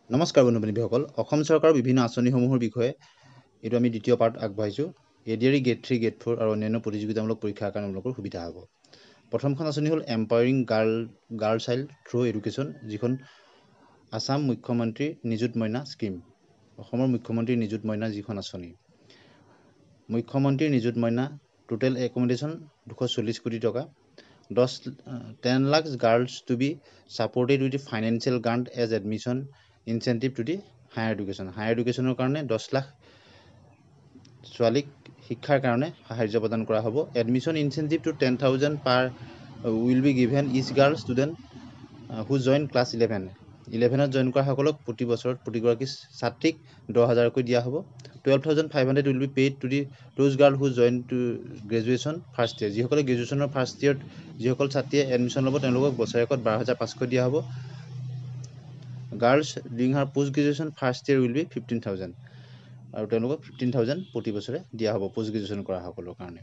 নমস্কাৰ বন্ধু-বান্ধৱীসকল অসম চৰকাৰৰ বিভিন্ন আঁচনিসমূহৰ বিষয়ে এইটো আমি দ্বিতীয় পাৰ্ট আগবঢ়াইছোঁ এডিআৰই গেট 3 গেট 4 আৰু অন্যান্য প্ৰতিযোগিতামূলক পৰীক্ষাৰ কাৰণে আপোনালোকৰ সুবিধা হ'ব প্ৰথমখন আঁচনি হ'ল empowering girl child through education যিখন আসাম মুখ্যমন্ত্ৰী নিযুত মইনা স্কিম অসমৰ মুখ্যমন্ত্ৰী নিযুত মইনা যিখন আঁচনি মুখ্যমন্ত্ৰী নিযুত মইনা টোটেল একমডেশ্যন 240 কোটি টকা 10 lakhs girls to be supported with financial grant as admission incentive to the higher educationৰ কাৰণে 10 লাখ ছোৱালীক শিক্ষাৰ কাৰণে সাহায্য প্ৰদান কৰা হ'ব admission incentive to 10,000 per will be given each girl student who join class 11ত জইন কৰা সকলক প্ৰতি বছৰত প্ৰতিগৰাকী ছাত্ৰীক 10,000 কৈ দিয়া হ'ব 12,500 will be paid to the those girl who join to graduation first year যিসকলে গ্ৰেজুৱেশ্যনৰ ফাৰ্ষ্ট ইয়েৰত যিসকল ছাত্ৰীয়ে এডমিশ্যন ল'ব তেওঁলোকক বছৰেকত 12,500 দিয়া হ'ব girls doing her post graduation first year will be 15,000 আৰু তেওঁলোকক 15,000 প্ৰতি বছৰে দিয়া হ'ব পোষ্ট গ্ৰেজুৱেশ্যন কৰা সকলৰ কাৰণে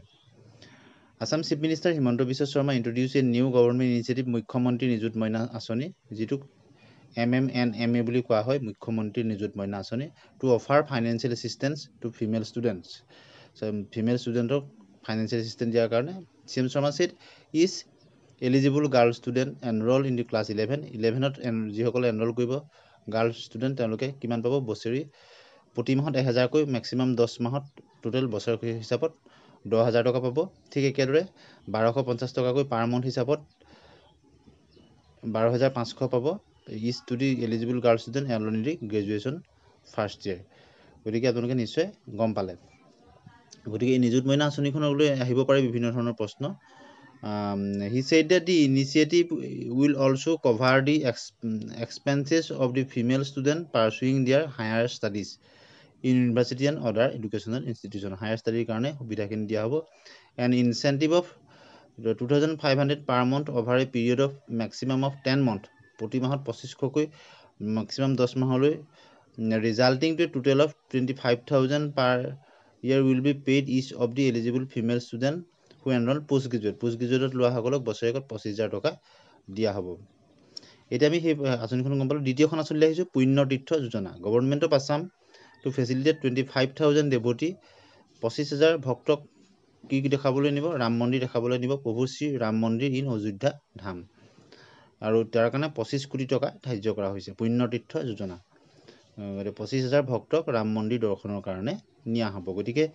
Assam chief minister Himanta Biswa Sarma introduce a new government initiative মুখ্যমন্ত্ৰী নিযুত মইনা আঁচনি যিটোক MMNMA বুলি কোৱা হয় মুখ্যমন্ত্ৰী নিযুত মইনা আঁচনি to offer financial assistance to female students female ষ্টুডেণ্টক ফাইনেন্সিয়েল এছিষ্টেন্স দিয়াৰ কাৰণে CM Sharma said is eligible girl student enroll in the class 11ত যিসকলে এনৰোল কৰিব গাৰ্ল ষ্টুডেণ্ট তেওঁলোকে কিমান পাব বছৰি প্ৰতি মাহত 1,000 কৈ মেক্সিমাম 10 মাহত টোটেল বছৰকৈ হিচাপত 10,000 টকা পাব ঠিক একেদৰে 1,250 টকাকৈ পাৰ মান্থ হিচাপত 12,500 পাব is to the eligible girl student enroll in the graduation first year গতিকে আপোনালোকে নিশ্চয় গম পালে গতিকে এই নিযুত মইনা আঁচনিখনলৈ আহিব পাৰে বিভিন্ন ধৰণৰ প্ৰশ্ন he said that the initiative will also cover the expenses of the female student pursuing their higher studies in university and other educational institution higher study কাৰণে সুবিধাখিনি দিয়া হ'ব and incentive of 2,500 per month over a period of maximum of 10 month প্ৰতি মাহত 2,500 কৈ maximum 10 মাহলৈ resulting to a total of 25,000 per year will be paid each of the eligible female student who enroll post graduate লোৱা সকলক বছৰেকত 25,000 টকা দিয়া হ'ব এতিয়া আমি সেই আঁচনিখন গম পালো দ্বিতীয়খন আঁচনিলৈ আহিছো Punya Tirtha Yojana government of Assam to facilitate 25,000 devotee 25,000 ভক্তক কি দেখাবলৈ নিব ৰাম মন্দিৰ দেখাবলৈ নিব প্ৰভু শ্ৰী ৰাম মন্দিৰ ইন অযোধ্যা ধাম আৰু তাৰ কাৰণে 25 কোটি টকা ধাৰ্য কৰা হৈছে পুণ্য তীৰ্থ যোজনা 25,000 ভক্তক ৰাম মন্দিৰ দৰ্শনৰ কাৰণে নিয়া হ'ব গতিকে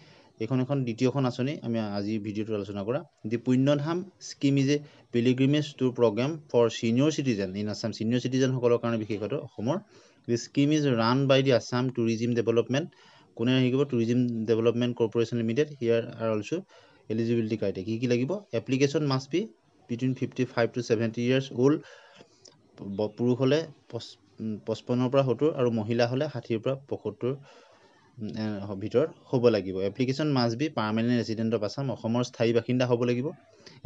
এখন দ্বিতীয়খন আঁচনি আমি আজি ভিডিঅ'টো আলোচনা কৰা the Punyadham scheme is a pilgrimage tour programme for senior citizen in Assam senior citizen সকলৰ কাৰণে বিশেষকৈ অসমৰ the scheme is run by the Assam tourism development কোনে আহিব tourism development corporation limited here are also eligibility criteria কি লাগিব application must be between 55 to 70 years old পুৰুষ হলে 55 পৰা 70 আৰু মহিলা হলে 60 পৰা 75 ভিতৰত হ'ব লাগিব application must be permanent resident of Assam অসমৰ স্থায়ী বাসিন্দা হ'ব লাগিব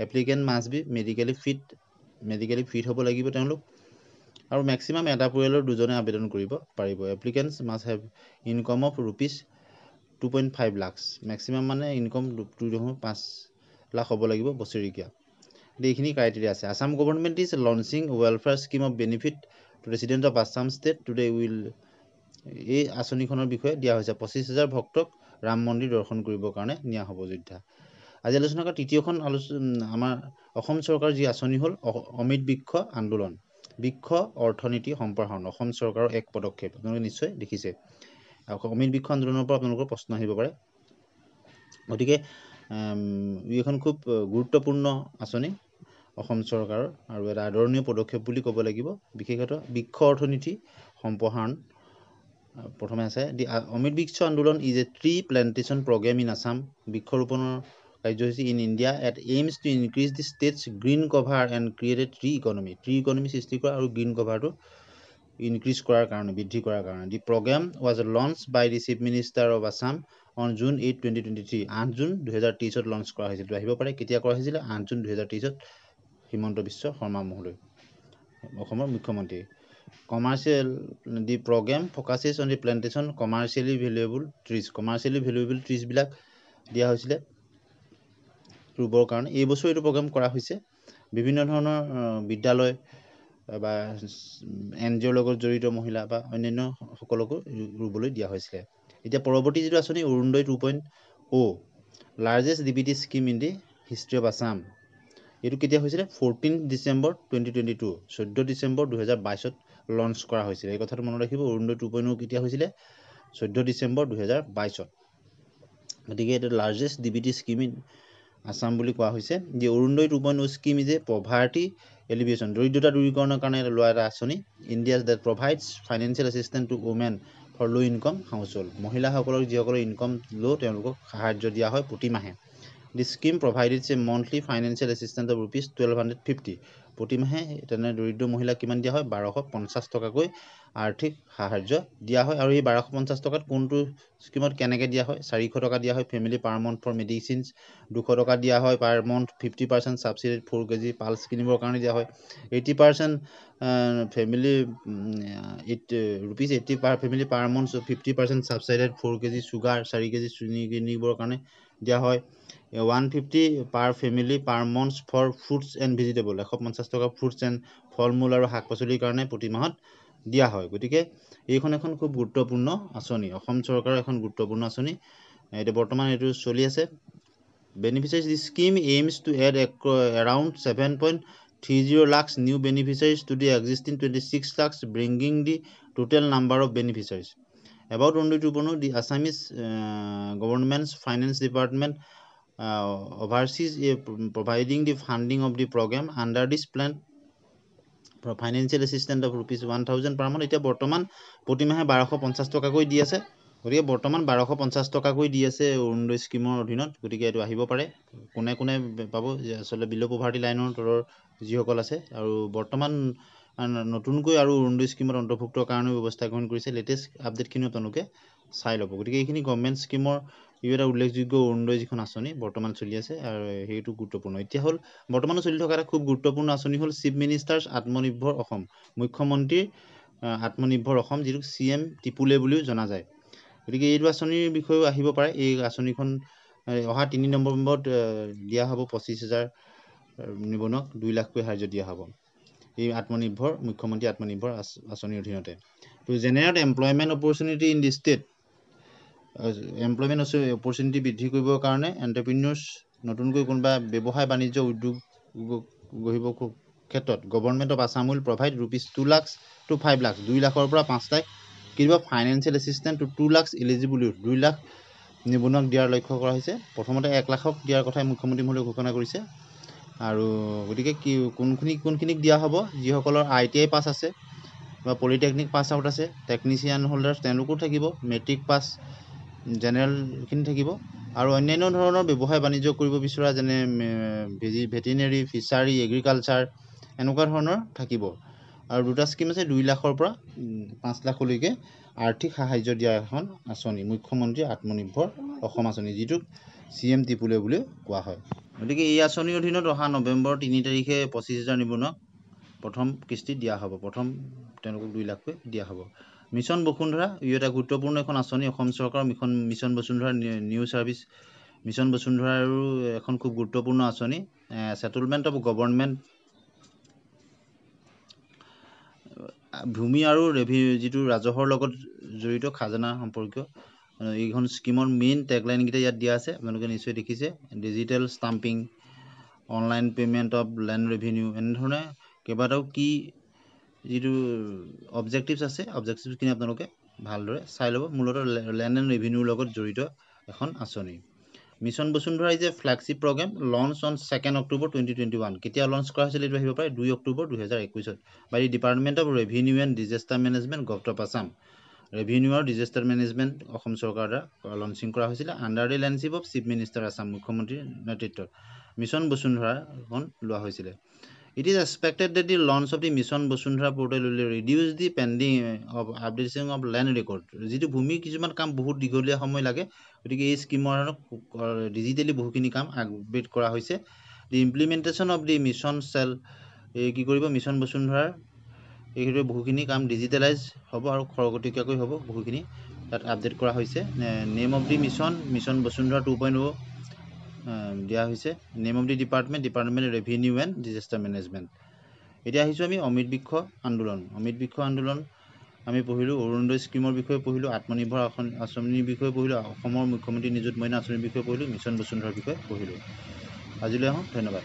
applicant must be medically fit হ'ব লাগিব তেওঁলোক আৰু মেক্সিমাম এটা পৰিয়ালৰ দুজনে আবেদন কৰিব পাৰিব applicants must have income of ₹2.5 lakhs maximum মানে ইনকম 2.5 লাখ হ'ব লাগিব বছৰেকীয়া এইখিনি ক্ৰাইটেৰিয়া আছে Assam government is launching welfare scheme of benefit to resident of Assam state today will এই আঁচনিখনৰ বিষয়ে দিয়া হৈছে 25,000 ভক্তক ৰাম মন্দিৰ দৰ্শন কৰিবৰ কাৰণে নিয়া হ'ব অযোধ্যা আজি আলোচনা কৰা তৃতীয়খন আমাৰ অসম চৰকাৰৰ যি আঁচনি হ'ল অমৃত বৃক্ষ আন্দোলন বৃক্ষ অৰ্থনীতি সম্প্ৰসাৰণ অসম চৰকাৰৰ এক পদক্ষেপ আপোনালোকে নিশ্চয় দেখিছে অমৃত বৃক্ষ আন্দোলনৰ পৰা আপোনালোকৰ প্ৰশ্ন আহিব পাৰে গতিকে এইখন খুব গুৰুত্বপূৰ্ণ আঁচনি অসম চৰকাৰৰ আৰু এটা আদৰণীয় পদক্ষেপ বুলি ক'ব লাগিব বিশেষতঃ বৃক্ষ অৰ্থনীতি সম্প্ৰসাৰণ প্ৰথমে আছে দি Amrit Brikshya Andolan is a tree plantation programme in Assam বৃক্ষৰোপণৰ কাৰ্যসূচী in India at aims to increase the state's green cover and create a tree economy সৃষ্টি কৰা আৰু গ্ৰীণ কভাৰটো ইনক্ৰিজ কৰাৰ কাৰণে বৃদ্ধি কৰাৰ কাৰণে the programme was launch by the chief minister of Assam on June 8, 2023 8 জুন 2023 লঞ্চ কৰা হৈছিল আহিব পাৰে কেতিয়া কৰা হৈছিল 8 জুন 2023 হিমন্ত বিশ্ব শৰ্মা মহোদয় অসমৰ মুখ্যমন্ত্ৰী commercial the program focuses on the plantation commercially valuable trees বিলাক দিয়া হৈছিল ৰুবৰ কাৰণে এই বছৰ এইটো প্ৰগ্ৰাম কৰা হৈছে বিভিন্ন ধৰণৰ বিদ্যালয় বা NGOৰ লগত জড়িত মহিলা বা অন্যান্য সকলকো ৰুবলৈ দিয়া হৈছিলে এতিয়া পৰৱৰ্তী যিটো আঁচনি Orunodoi 2.0 largest DBT scheme in the history of Assam এইটো কেতিয়া হৈছিলে 14 ডিচেম্বৰ 2022 14 ডিচেম্বৰ 2022ত লঞ্চ কৰা হৈছিলে এই কথাটো মনত ৰাখিব অৰুণোদয় 2.0 কেতিয়া হৈছিলে 14 ডিচেম্বৰ 2022ত গতিকে এটা largest DBT scheme in Assam বুলি কোৱা হৈছে যে Orunodoi 2.0 scheme is a poverty alleviation দৰিদ্ৰতা দূৰীকৰণৰ কাৰণে লোৱা এটা আঁচনি India's that provides financial assistant to women for low' income household মহিলাসকলক যিসকলৰ ইনকম ল' তেওঁলোকক সাহাৰ্য দিয়া হয় প্ৰতিমাহে The scheme provided a monthly financial assistance of rupees 1250 প্ৰতিমাহে তেনে দৰিদ্ৰ মহিলাক কিমান দিয়া হয় 1250 টকাকৈ আৰ্থিক সাহাৰ্য দিয়া হয় আৰু এই 1250 টকাত কোনটো স্কিমত কেনেকৈ দিয়া হয় 400 টকা দিয়া হয় family per month for medicines 200 টকা দিয়া হয় per month 50% subsidy 4 K G pulses কিনিবৰ কাৰণে দিয়া হয় 80% family rupees 80 per family per month 50% subsidy 4 K G sugar 4 K G চেনি কিনিবৰ কাৰণে দিয়া হয় 150 per family per month for fruits and vegetable 150 টকা ফ্ৰুটছ এণ্ড ফল মূল আৰু শাক পাচলিৰ কাৰণে প্ৰতি মাহত দিয়া হয় গতিকে এইখন এখন খুব গুৰুত্বপূৰ্ণ আঁচনি অসম চৰকাৰৰ এখন গুৰুত্বপূৰ্ণ আঁচনি এতিয়া বৰ্তমান এইটো চলি আছে beneficiaries this scheme aims to aid around 7.30 lakhs new beneficiaries to the existing 26 lakhs bringing the total number of beneficiaries about only to the Assamese government's finance department oversees providing the funding of the program under this plan for financial assistance of rupees 1000 per month এতিয়া বৰ্তমান প্ৰতিমাহে 1250 টকাকৈ দি আছে গতিকে বৰ্তমান 1250 টকাকৈ দি আছে অৰুণোদয় স্কিমৰ অধীনত গতিকে এইটো আহিব পাৰে কোনে কোনে পাব আসলে বিলো পভাৰ্টি লাইনৰ তলৰ যিসকল আছে আৰু বৰ্তমান নতুনকৈ আৰু অৰুণোদয় স্কিমত অন্তৰ্ভুক্তৰ কাৰণে ব্যৱস্থা গ্ৰহণ কৰিছে লেটেষ্ট আপডেটখিনি আপোনালোকে চাই ল'ব গতিকে এইখিনি গভৰ্ণমেণ্ট স্কিমৰ ই এটা উল্লেখযোগ্য অৰুণোদয় যিখন আঁচনি বৰ্তমান চলি আছে আৰু সেইটো গুৰুত্বপূৰ্ণ এতিয়া হ'ল বৰ্তমানো চলি থকা এটা খুব গুৰুত্বপূৰ্ণ আঁচনি হ'ল চিফ মিনিষ্টাৰ্ছ আত্মনিৰ্ভৰ অসম মুখ্যমন্ত্ৰীৰ আত্মনিৰ্ভৰ অসম যিটো CM টিপুলে বুলিও জনা যায় গতিকে এইটো আঁচনিৰ বিষয়েও আহিব পাৰে এই আঁচনিখন অহা 3 নৱেম্বৰত দিয়া হ'ব 25,000 নিবনুৱাক 2 লাখকৈ সাহাৰ্য দিয়া হ'ব এই আত্মনিৰ্ভৰ মুখ্যমন্ত্ৰী আত্মনিৰ্ভৰ আঁচনিৰ অধীনতে তো generate employment opportunity in the state employment opportunity বৃদ্ধি কৰিবৰ কাৰণে এণ্টাৰপ্ৰিনিয়ৰ্ছ নতুনকৈ কোনোবা ব্যৱসায় বাণিজ্য উদ্যোগ গঢ়িব ক্ষেত্ৰত government of Assam will provide rupees 2 lakhs to 5 lakhs 2 লাখৰ পৰা 5 লাখ কিবা financial assistant to 2 lakhs eligible 2 lakh নিবনুৱাক দিয়াৰ লক্ষ্য কৰা হৈছে প্ৰথমতে 1 লাখক দিয়াৰ কথাই মুখ্যমন্ত্ৰী মহোদয়ে ঘোষণা কৰিছে আৰু গতিকে কি কোনখিনিক দিয়া হ'ব যিসকলৰ ITI পাছ আছে বা পলিটেকনিক পাছ আউট আছে টেকনিচিয়ান হোল্ডাৰ্ছ তেওঁলোকো থাকিব মেট্ৰিক পাছ জেনেৰেলখিনি থাকিব আৰু অন্যান্য ধৰণৰ ব্যৱসায় বাণিজ্য কৰিব বিচৰা যেনে ভেটেনেৰি ফিচাৰী এগ্ৰিকালচাৰ এনেকুৱা ধৰণৰ থাকিব আৰু দুটা স্কিম আছে 2 লাখৰ পৰা 5 লাখলৈকে আৰ্থিক সাহাৰ্য দিয়া এখন আঁচনি মুখ্যমন্ত্ৰী আত্মনিৰ্ভৰ অসম আঁচনি যিটোক CM টিপুলে বুলি কোৱা হয় গতিকে এই আঁচনিৰ অধীনত অহা নৱেম্বৰ 3 তাৰিখে 25,000 নিবনুৱাক প্ৰথম কিস্তি দিয়া হ'ব প্ৰথম তেওঁলোকক 2 লাখকৈ দিয়া হ'ব মিছন বসুন্ধৰা ই এটা গুৰুত্বপূৰ্ণ এখন আঁচনি অসম চৰকাৰৰ মিছন বসুন্ধৰা নিউ ছাৰ্ভিচ মিছন বসুন্ধৰাৰো এখন খুব গুৰুত্বপূৰ্ণ আঁচনি সেটেলমেণ্ট অফ গভৰ্ণমেণ্ট ভূমি আৰু যিটো ৰাজহৰ লগত জড়িত খাজানা সম্পৰ্কীয় এইখন স্কিমৰ মেইন টেগলাইনকেইটা ইয়াত দিয়া আছে আপোনালোকে নিশ্চয় দেখিছে digital stumping online payment of land revenue এনেধৰণে কেইবাটাও কি যিটো অবজেক্টিভছ আছে অবজেক্টিভছখিনি আপোনালোকে ভালদৰে চাই ল'ব মূলতঃ লেণ্ড এণ্ড ৰেভিনিউৰ লগত জড়িত এখন আঁচনি mission Basundhara is a flagship programme launch on 2 October 2021 কেতিয়া লঞ্চ কৰা হৈছিল এইটো আহিব পাৰে 2 October 2021 by the department of revenue and disaster management government of Assam revenue আৰু ডিজাষ্টাৰ মেনেজমেণ্ট অসম চৰকাৰৰ দ্বাৰা লঞ্চিং কৰা হৈছিলে under the leadership of chief minister Assam মুখ্যমন্ত্ৰীৰ নেতৃত্বত মিছন বসুন্ধৰাখন লোৱা হৈছিলে It is expected that the launch of the Mission Basundhara portal will reduce the pending of updating of land record. যিটো ভূমি কিছুমান কাম বহুত দীঘলীয়া সময় লাগে গতিকে এই স্কিমৰ ডিজিটেলি বহুখিনি কাম আপডেট কৰা হৈছে the implementation of the mission cell কি কৰিব মিছন বসুন্ধৰাৰ এইটো বহুখিনি কাম ডিজিটেলাইজ হ'ব আৰু খৰগতিকাকৈ হ'ব বহুখিনি তাত আপডেট কৰা হৈছে নেম অফ দি মিছন বসুন্ধৰা 2.0 দিয়া হৈছে name of the department revenue and disaster management এতিয়া আহিছোঁ আমি অমৃত বৃক্ষ আন্দোলন। অমৃত বৃক্ষ আন্দোলন আমি পঢ়িলোঁ, অৰুণোদয় স্কিমৰ বিষয়ে পঢ়িলোঁ, আত্মনিৰ্ভৰ আঁচনিৰ বিষয়ে পঢ়িলোঁ, অসমৰ মুখ্যমন্ত্ৰী নিযুত মইনা আঁচনিৰ বিষয়ে পঢ়িলোঁ, মিছন বসুন্ধৰাৰ বিষয়ে পঢ়িলোঁ। আজিলৈ আহোঁ, ধন্যবাদ।